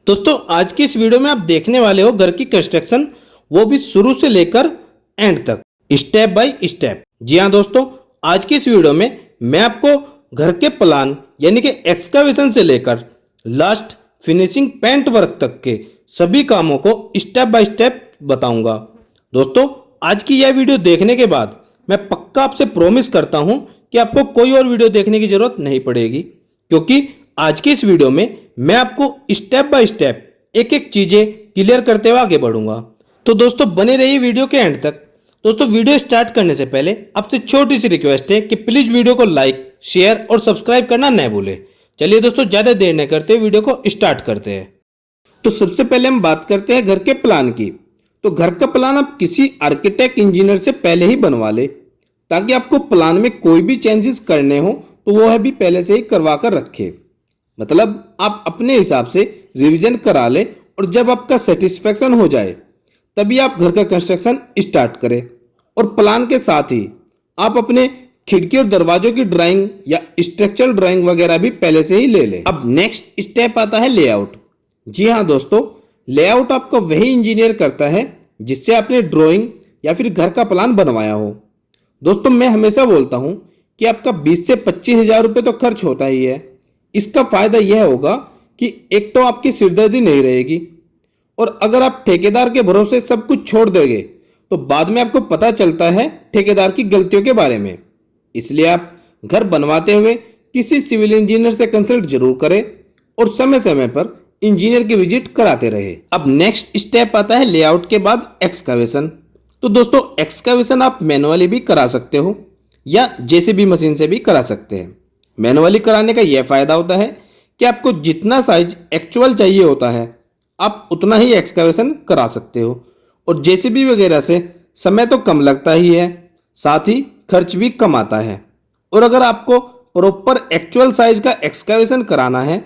दोस्तों आज की इस वीडियो में आप देखने वाले हो घर की कंस्ट्रक्शन, वो भी शुरू से लेकर एंड तक, स्टेप बाय स्टेप। जी हाँ दोस्तों, आज की इस वीडियो में मैं आपको घर के प्लान यानी कि एक्सकावेशन से लेकर लास्ट फिनिशिंग पेंट वर्क तक के सभी कामों को स्टेप बाय स्टेप बताऊंगा। दोस्तों आज की यह वीडियो देखने के बाद मैं पक्का आपसे प्रॉमिस करता हूं कि आपको कोई और वीडियो देखने की जरूरत नहीं पड़ेगी, क्योंकि आज की इस वीडियो में मैं आपको स्टेप बाय स्टेप एक एक चीजें क्लियर करते हुए आगे बढ़ूंगा। तो दोस्तों बने रहिए वीडियो के एंड तक। दोस्तों वीडियो स्टार्ट करने से पहले आपसे छोटी सी रिक्वेस्ट है कि प्लीज वीडियो को लाइक, शेयर और सब्सक्राइब करना न भूलें। चलिए दोस्तों ज्यादा देर न करते वीडियो को स्टार्ट करते हैं। तो सबसे पहले हम बात करते हैं घर के प्लान की। तो घर का प्लान आप किसी आर्किटेक्ट इंजीनियर से पहले ही बनवा ले, ताकि आपको प्लान में कोई भी चेंजेस करने हो तो वो है भी पहले से ही करवा कर रखे। मतलब आप अपने हिसाब से रिवीजन करा ले और जब आपका सेटिस्फेक्शन हो जाए तभी आप घर का कंस्ट्रक्शन स्टार्ट करें। और प्लान के साथ ही आप अपने खिड़की और दरवाजों की ड्राइंग या स्ट्रक्चरल ड्राइंग वगैरह भी पहले से ही ले लें। अब नेक्स्ट स्टेप आता है लेआउट। जी हाँ दोस्तों, लेआउट आपका वही इंजीनियर करता है जिससे आपने ड्राइंग या फिर घर का प्लान बनवाया हो। दोस्तों मैं हमेशा बोलता हूं कि आपका 20 से 25 हजार रुपये तो खर्च होता ही है। इसका फायदा यह होगा कि एक तो आपकी सिरदर्दी नहीं रहेगी, और अगर आप ठेकेदार के भरोसे सब कुछ छोड़ दोगे तो बाद में आपको पता चलता है ठेकेदार की गलतियों के बारे में। इसलिए आप घर बनवाते हुए किसी सिविल इंजीनियर से कंसल्ट जरूर करें और समय समय पर इंजीनियर की विजिट कराते रहे। अब नेक्स्ट स्टेप आता है लेआउट के बाद एक्सकावेशन। तो दोस्तों एक्सकावेशन आप मैनुअली भी करा सकते हो या जेसीबी मशीन से भी करा सकते हैं। मैनुअली कराने का यह फायदा होता है कि आपको जितना साइज एक्चुअल चाहिए होता है आप उतना ही एक्सकावेशन करा सकते हो, और जेसीबी वगैरह से समय तो कम लगता ही है, साथ ही खर्च भी कम आता है। और अगर आपको प्रॉपर एक्चुअल साइज का एक्सकावेशन कराना है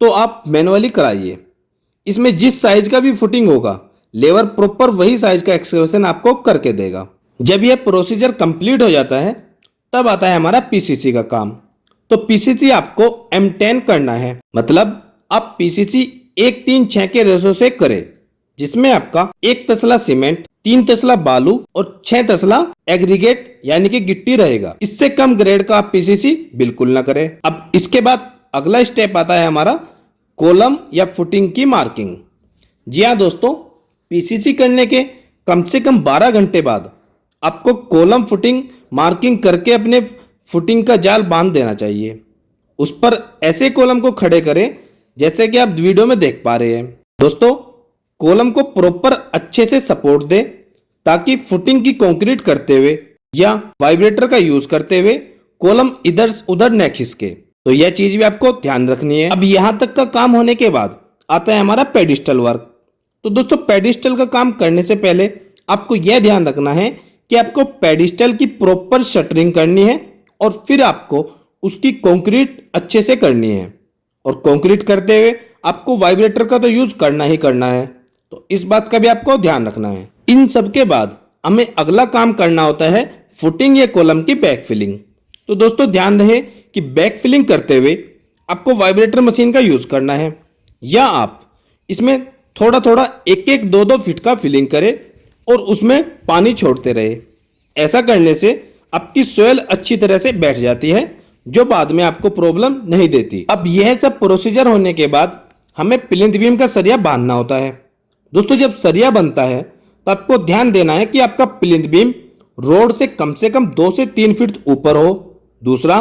तो आप मैनुअली कराइए। इसमें जिस साइज का भी फुटिंग होगा लेबर प्रॉपर वही साइज का एक्सकावेशन आपको करके देगा। जब यह प्रोसीजर कंप्लीट हो जाता है तब आता है हमारा पीसीसी का काम। तो पीसीसी आपको M10 करना है, मतलब आप पीसीसी 1-3-6 के रेशो से करें, जिसमें आपका 1 तसला सीमेंट, 3 तसला बालू और 6 तसला एग्रीगेट यानी कि गिट्टी रहेगा। इससे कम ग्रेड का आप पीसीसी बिल्कुल ना करें। अब इसके बाद अगला स्टेप आता है हमारा कॉलम या फुटिंग की मार्किंग। जी हाँ दोस्तों, पीसीसी करने के कम से कम 12 घंटे बाद आपको कॉलम फुटिंग मार्किंग करके अपने फुटिंग का जाल बांध देना चाहिए। उस पर ऐसे कॉलम को खड़े करें जैसे कि आप वीडियो में देख पा रहे हैं। दोस्तों कॉलम को प्रॉपर अच्छे से सपोर्ट दे, ताकि फुटिंग की कंक्रीट करते हुए या वाइब्रेटर का यूज करते हुए कॉलम इधर उधर न खिसके। तो यह चीज भी आपको ध्यान रखनी है। अब यहां तक का काम होने के बाद आता है हमारा पेडिस्टल वर्क। तो दोस्तों पेडिस्टल का काम करने से पहले आपको यह ध्यान रखना है कि आपको पेडिस्टल की प्रॉपर शटरिंग करनी है, और फिर आपको उसकी कंक्रीट अच्छे से करनी है। और कंक्रीट करते हुए आपको वाइब्रेटर का तो यूज करना ही करना है, तो इस बात का भी आपको ध्यान रखना है। इन सब के बाद हमें अगला काम करना होता है फुटिंग या कॉलम की बैक फिलिंग। तो दोस्तों ध्यान रहे कि बैक फिलिंग करते हुए आपको वाइब्रेटर मशीन का यूज करना है, या आप इसमें थोड़ा थोड़ा 1-1, 2-2 फीट का फिलिंग करें और उसमें पानी छोड़ते रहे। ऐसा करने से आपकी सोयल अच्छी तरह से बैठ जाती है, जो बाद में आपको प्रॉब्लम नहीं देती। अब यह सब प्रोसीजर होने के बाद हमें प्लिंथ बीम का सरिया बांधना होता है। दोस्तों जब सरिया बनता है तो आपको ध्यान देना है कि आपका प्लिंथ बीम रोड से कम 2 से 3 फीट ऊपर हो। दूसरा,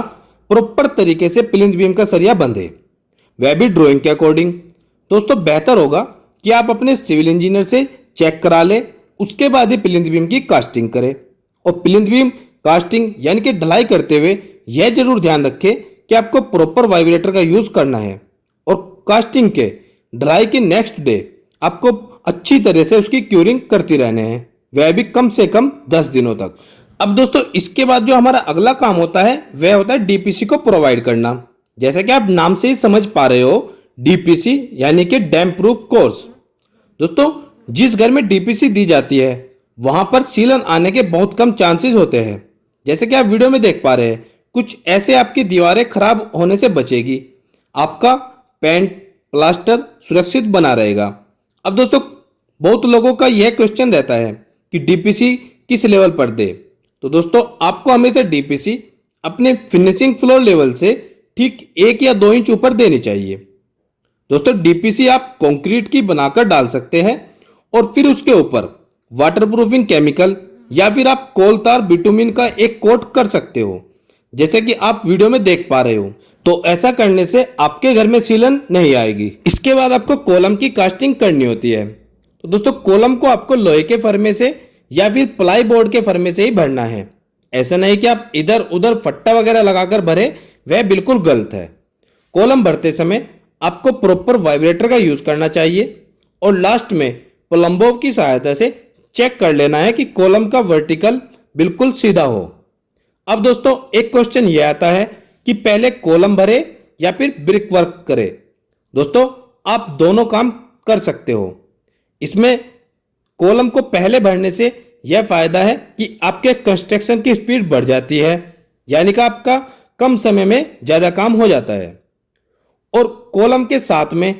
प्रॉपर तरीके से प्लिंथ बीम का सरिया बंधे, वह भी ड्राइंग के अकॉर्डिंग। दोस्तों बेहतर होगा कि आप अपने सिविल इंजीनियर से चेक करा ले, उसके बाद ही प्लिंथ बीम की कास्टिंग करें। और प्लिंथ बीम कास्टिंग यानी कि ढलाई करते हुए यह जरूर ध्यान रखें कि आपको प्रॉपर वाइब्रेटर का यूज करना है, और कास्टिंग के ढलाई के नेक्स्ट डे आपको अच्छी तरह से उसकी क्यूरिंग करती रहने हैं, वह भी कम से कम 10 दिनों तक। अब दोस्तों इसके बाद जो हमारा अगला काम होता है वह होता है डीपीसी को प्रोवाइड करना। जैसा कि आप नाम से ही समझ पा रहे हो, डीपीसी यानी कि डैम प्रूफ कोर्स। दोस्तों जिस घर में डीपीसी दी जाती है वहां पर सीलन आने के बहुत कम चांसेस होते हैं। जैसे कि आप वीडियो में देख पा रहे हैं, कुछ ऐसे आपकी दीवारें खराब होने से बचेगी। आपका पेंट, प्लास्टर सुरक्षित बना रहेगा। अब दोस्तों बहुत लोगों का यह क्वेश्चन रहता है कि डीपीसी किस लेवल पर दे। तो दोस्तों आपको हमेशा डीपीसी अपने फिनिशिंग फ्लोर लेवल से ठीक 1 या 2 इंच ऊपर देनी चाहिए। दोस्तों डीपीसी आप कंक्रीट की बनाकर डाल सकते हैं और फिर उसके ऊपर वाटरप्रूफिंग केमिकल या फिर आप कोल तार बिटुमिन का एक कोट कर सकते हो, जैसे कि आप वीडियो में देख पा रहे हो। तो ऐसा करने से आपके घर में सीलन नहीं आएगी। इसके बाद आपको कॉलम की कास्टिंग करनी होती है। तो दोस्तों कॉलम को आपको लोहे के फर्मे से या फिर प्लाई बोर्ड के फर्मे से ही भरना है। ऐसा नहीं कि आप इधर उधर फट्टा वगैरह लगाकर भरे, वह बिल्कुल गलत है। कॉलम भरते समय आपको प्रॉपर वाइब्रेटर का यूज करना चाहिए और लास्ट में प्लम्बों की सहायता से चेक कर लेना है कि कॉलम का वर्टिकल बिल्कुल सीधा हो। अब दोस्तों एक क्वेश्चन यह आता है कि पहले कॉलम भरे या फिर ब्रिक वर्क करे। दोस्तों आप दोनों काम कर सकते हो। इसमें कॉलम को पहले भरने से यह फायदा है कि आपके कंस्ट्रक्शन की स्पीड बढ़ जाती है, यानी कि आपका कम समय में ज्यादा काम हो जाता है। और कॉलम के साथ में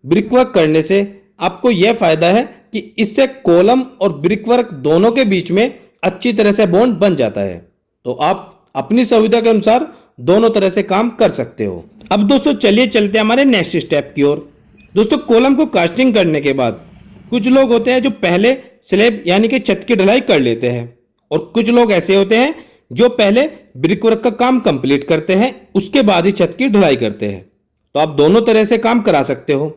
ब्रिक वर्क करने से आपको यह फायदा है कि इससे कॉलम और ब्रिक वर्क दोनों के बीच में अच्छी तरह से बॉन्ड बन जाता है। तो आप अपनी सुविधा के अनुसार दोनों तरह से काम कर सकते हो। अब दोस्तों चलिए चलते हैं हमारे नेक्स्ट स्टेप की ओर। दोस्तों कॉलम को कास्टिंग करने के बाद कुछ लोग होते हैं जो पहले स्लैब यानी कि छत की ढलाई कर लेते हैं और कुछ लोग ऐसे होते हैं जो पहले ब्रिक वर्क का काम कंप्लीट करते हैं, उसके बाद ही छत की ढलाई करते हैं। तो आप दोनों तरह से काम करा सकते हो।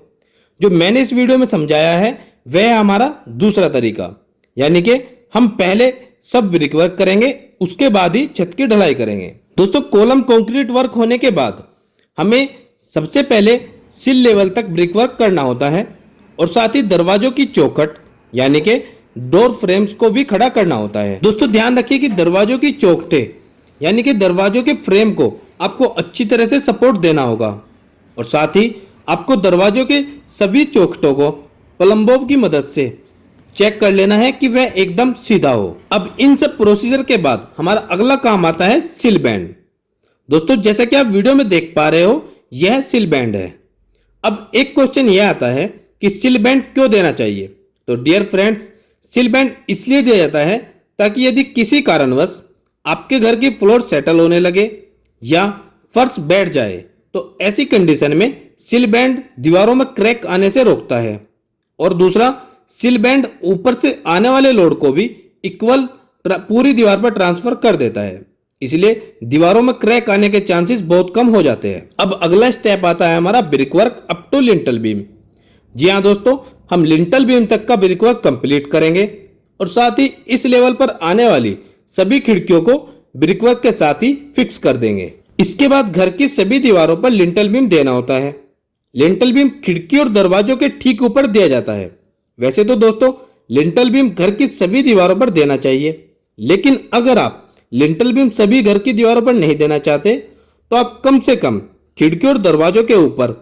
जो मैंने इस वीडियो में समझाया है वह है हमारा दूसरा तरीका, यानी कि हम पहले सब ब्रिक वर्क करेंगे, उसके बाद ही छत की ढलाई करेंगे। दोस्तों कॉलम कंक्रीट वर्क होने के बाद हमें सबसे पहले सिल लेवल तक ब्रिक वर्क करना होता है और साथ ही दरवाजों की चौखट यानी कि डोर फ्रेम्स को भी खड़ा करना होता है। दोस्तों ध्यान रखिए कि दरवाजों की चौखटें यानी कि दरवाजों के फ्रेम को आपको अच्छी तरह से सपोर्ट देना होगा और साथ ही आपको दरवाजों के सभी चौखटों को प्लम्बों की मदद से चेक कर लेना है कि वह एकदम सीधा हो। अब इन सब प्रोसीजर के बाद हमारा अगला काम आता है सिल बैंड। दोस्तों जैसा कि आप वीडियो में देख पा रहे हो यह सिल बैंड है। अब एक क्वेश्चन यह आता है कि सिल बैंड क्यों देना चाहिए। तो डियर फ्रेंड्स, सिल बैंड इसलिए दिया जाता है ताकि यदि किसी कारणवश आपके घर की फ्लोर सेटल होने लगे या फर्श बैठ जाए तो ऐसी कंडीशन में सिल बैंड दीवारों में क्रैक आने से रोकता है। और दूसरा, सिल बैंड ऊपर से आने वाले लोड को भी इक्वल पूरी दीवार पर ट्रांसफर कर देता है, इसलिए दीवारों में क्रैक आने के चांसेस बहुत कम हो जाते हैं। अब अगला स्टेप आता है हमारा brick work up to lintel beam. जी हाँ दोस्तों, हम लिंटल बीम तक का ब्रिक वर्क कंप्लीट करेंगे और साथ ही इस लेवल पर आने वाली सभी खिड़कियों को ब्रिक वर्क के साथ ही फिक्स कर देंगे। इसके बाद घर की सभी दीवारों पर लिंटल बीम देना होता है। लिंटल बीम खिड़की और दरवाजों के ठीक ऊपर दिया जाता है। वैसे तो दोस्तों लिंटल बीम घर की सभी दीवारों पर देना चाहिए, लेकिन अगर आप लिंटल बीम सभी घर की दीवारों पर नहीं देना चाहते तो आप कम से कम खिड़की और दरवाजों के ऊपर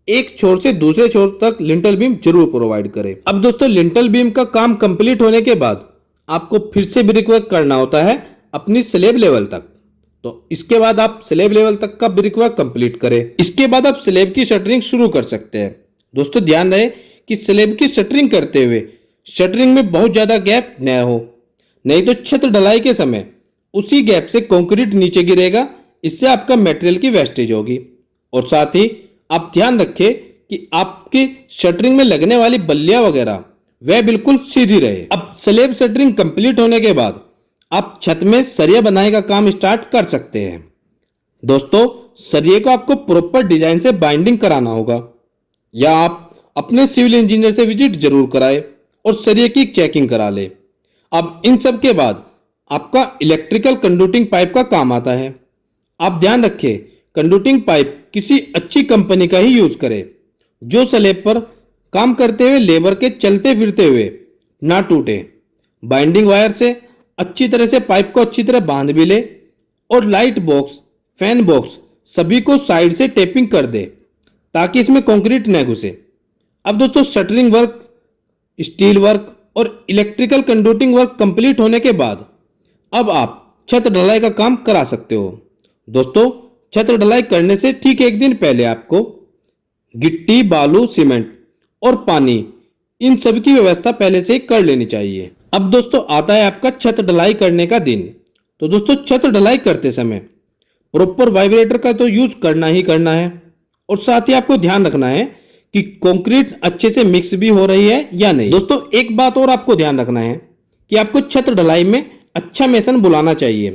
एक छोर से दूसरे छोर तक लिंटल बीम जरूर प्रोवाइड करें। अब दोस्तों लिंटल बीम का काम कंप्लीट होने के बाद आपको फिर से ब्रिक वर्क करना होता है अपनी स्लैब लेवल तक। तो इसके बाद आप स्लैब लेवल तक का ब्रिक वर्क कंप्लीट करें। इसके बाद आप स्लैब की शटरिंग शुरू कर सकते हैं। दोस्तों ध्यान रहे कि स्लैब की शटरिंग करते हुए शटरिंग में बहुत ज्यादा गैप न हो, नहीं तो छत ढलाई के समय उसी गैप से कंक्रीट नीचे गिरेगा, इससे आपका मटेरियल की वेस्टेज होगी। और साथ ही आप ध्यान रखें कि आपकी शटरिंग में लगने वाली बल्लियां वगैरह वह बिल्कुल सीधी रहे। अब स्लैब शटरिंग कंप्लीट होने के बाद आप छत में सरिया बनाने का काम स्टार्ट कर सकते हैं। दोस्तों सरिये को आपको प्रॉपर डिजाइन से बाइंडिंग कराना होगा या आप अपने सिविल इंजीनियर से विजिट जरूर कराएं और सरिये की चेकिंग करा ले। अब इन सब के बाद आपका इलेक्ट्रिकल कंडक्टिंग पाइप का काम आता है। आप ध्यान रखें कंडक्टिंग पाइप किसी अच्छी कंपनी का ही यूज करें जो स्लैब पर काम करते हुए लेबर के चलते फिरते हुए ना टूटे। बाइंडिंग वायर से अच्छी तरह से पाइप को अच्छी तरह बांध भी ले और लाइट बॉक्स, फैन बॉक्स सभी को साइड से टेपिंग कर दे ताकि इसमें कंक्रीट न घुसे। अब दोस्तों शटरिंग वर्क, स्टील वर्क और इलेक्ट्रिकल कंडक्टिंग वर्क कंप्लीट होने के बाद अब आप छत ढलाई का काम करा सकते हो। दोस्तों छत ढलाई करने से ठीक एक दिन पहले आपको गिट्टी, बालू, सीमेंट और पानी, इन सब की व्यवस्था पहले से ही कर लेनी चाहिए। अब दोस्तों आता है आपका छत ढलाई करने का दिन। तो दोस्तों छत ढलाई करते समय प्रॉपर वाइब्रेटर का तो यूज करना ही करना है, और साथ ही आपको ध्यान रखना है कि कंक्रीट अच्छे से मिक्स भी हो रही है या नहीं। दोस्तों एक बात और आपको ध्यान रखना है कि आपको छत ढलाई में अच्छा मेसन बुलाना चाहिए,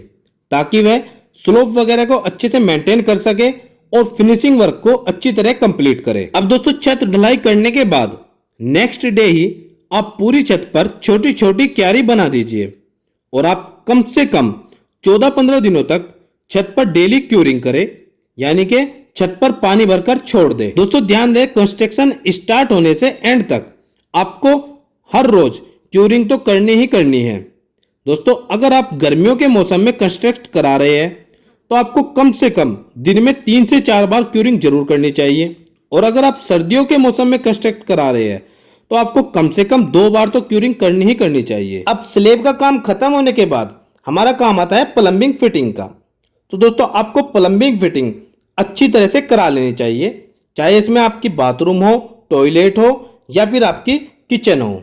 ताकि वह स्लोप वगैरह को अच्छे से मेंटेन कर सके और फिनिशिंग वर्क को अच्छी तरह कंप्लीट करे। अब दोस्तों छत ढलाई करने के बाद नेक्स्ट डे ही आप पूरी छत पर छोटी छोटी क्यारी बना दीजिए, और आप कम से कम 14-15 दिनों तक छत पर डेली क्यूरिंग करें, यानी कि छत पर पानी भरकर छोड़ दे। दोस्तों ध्यान रहे, कंस्ट्रक्शन स्टार्ट होने से एंड तक आपको हर रोज क्यूरिंग तो करनी ही करनी है। दोस्तों अगर आप गर्मियों के मौसम में कंस्ट्रक्ट करा रहे हैं तो आपको कम से कम दिन में 3 से 4 बार क्यूरिंग जरूर करनी चाहिए, और अगर आप सर्दियों के मौसम में कंस्ट्रक्ट करा रहे हैं तो आपको कम से कम 2 बार तो क्यूरिंग करनी ही करनी चाहिए। अब स्लेब का काम खत्म होने के बाद हमारा काम आता है प्लम्बिंग फिटिंग का। तो दोस्तों आपको प्लम्बिंग फिटिंग अच्छी तरह से करा लेनी चाहिए, चाहे इसमें आपकी बाथरूम हो, टॉयलेट हो या फिर आपकी किचन हो।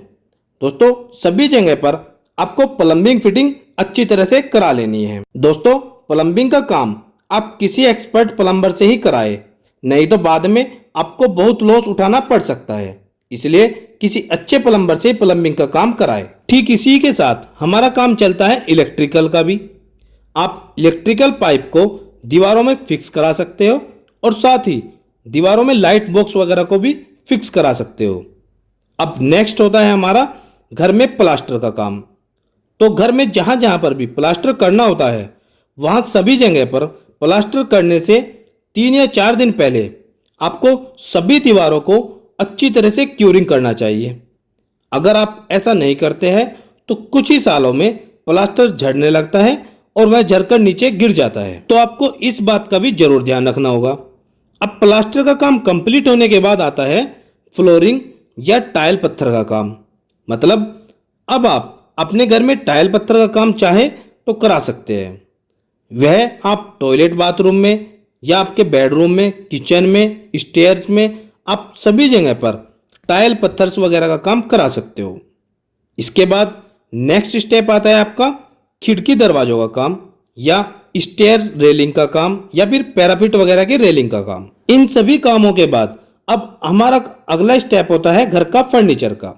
दोस्तों सभी जगह पर आपको प्लम्बिंग फिटिंग अच्छी तरह से करा लेनी है। दोस्तों प्लम्बिंग का काम आप किसी एक्सपर्ट प्लम्बर से ही कराएं, नहीं तो बाद में आपको बहुत लॉस उठाना पड़ सकता है। इसलिए किसी अच्छे प्लम्बर से प्लम्बिंग का काम कराएं। ठीक इसी के साथ हमारा काम चलता है इलेक्ट्रिकल का भी। आप इलेक्ट्रिकल पाइप को दीवारों में फिक्स करा सकते हो, और साथ ही दीवारों में लाइट बॉक्स वगैरह को भी फिक्स करा सकते हो। अब नेक्स्ट होता है हमारा घर में प्लास्टर का काम। तो घर में जहां जहां पर भी प्लास्टर करना होता है वहां सभी जगह पर प्लास्टर करने से 3 या 4 दिन पहले आपको सभी दीवारों को अच्छी तरह से क्यूरिंग करना चाहिए। अगर आप ऐसा नहीं करते हैं तो कुछ ही सालों में प्लास्टर झड़ने लगता है और वह झड़कर नीचे गिर जाता है। तो आपको इस बात का भी जरूर ध्यान रखना होगा। अब प्लास्टर का काम कंप्लीट होने के बाद आता है फ्लोरिंग या टाइल पत्थर का काम। मतलब अब आप अपने घर में टाइल पत्थर का काम चाहे तो करा सकते हैं। वह आप टॉयलेट बाथरूम में या आपके बेडरूम में, किचन में, स्टेयर्स में, आप सभी जगह पर टाइल पत्थर्स वगैरह का काम करा सकते हो। इसके बाद नेक्स्ट स्टेप आता है आपका खिड़की दरवाजों का काम, या स्टेयर रेलिंग का काम, या फिर पैराफिट वगैरह की रेलिंग का काम। इन सभी कामों के बाद अब हमारा अगला स्टेप होता है घर का फर्नीचर का।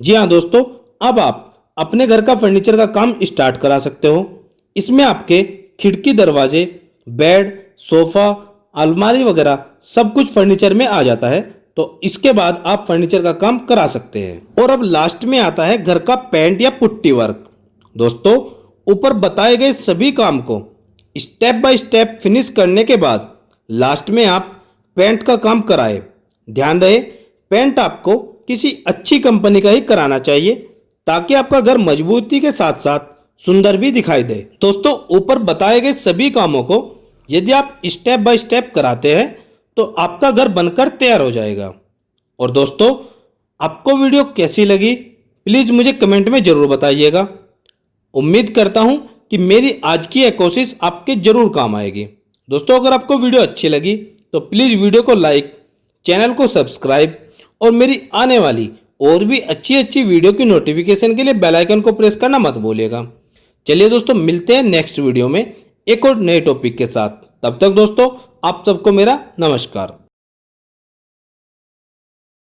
जी हाँ दोस्तों, अब आप अपने घर का फर्नीचर का काम स्टार्ट करा सकते हो। इसमें आपके खिड़की, दरवाजे, बेड, सोफा, अलमारी वगैरह सब कुछ फर्नीचर में आ जाता है। तो इसके बाद आप फर्नीचर का काम करा सकते हैं। और अब लास्ट में आता है घर का पेंट या पुट्टी वर्क। दोस्तों ऊपर बताए गए सभी काम को स्टेप बाय स्टेप फिनिश करने के बाद लास्ट में आप पेंट का काम कराएं। ध्यान रहे, पेंट आपको किसी अच्छी कंपनी का ही कराना चाहिए, ताकि आपका घर मजबूती के साथ साथ सुंदर भी दिखाई दे। दोस्तों ऊपर बताए गए सभी कामों को यदि आप स्टेप बाय स्टेप कराते हैं तो आपका घर बनकर तैयार हो जाएगा। और दोस्तों आपको वीडियो कैसी लगी प्लीज़ मुझे कमेंट में ज़रूर बताइएगा। उम्मीद करता हूं कि मेरी आज की यह कोशिश आपके जरूर काम आएगी। दोस्तों अगर आपको वीडियो अच्छी लगी तो प्लीज़ वीडियो को लाइक, चैनल को सब्सक्राइब, और मेरी आने वाली और भी अच्छी अच्छी वीडियो की नोटिफिकेशन के लिए बेल आइकन को प्रेस करना मत भूलिएगा। चलिए दोस्तों मिलते हैं नेक्स्ट वीडियो में एक और नए टॉपिक के साथ। तब तक दोस्तों आप सबको मेरा नमस्कार।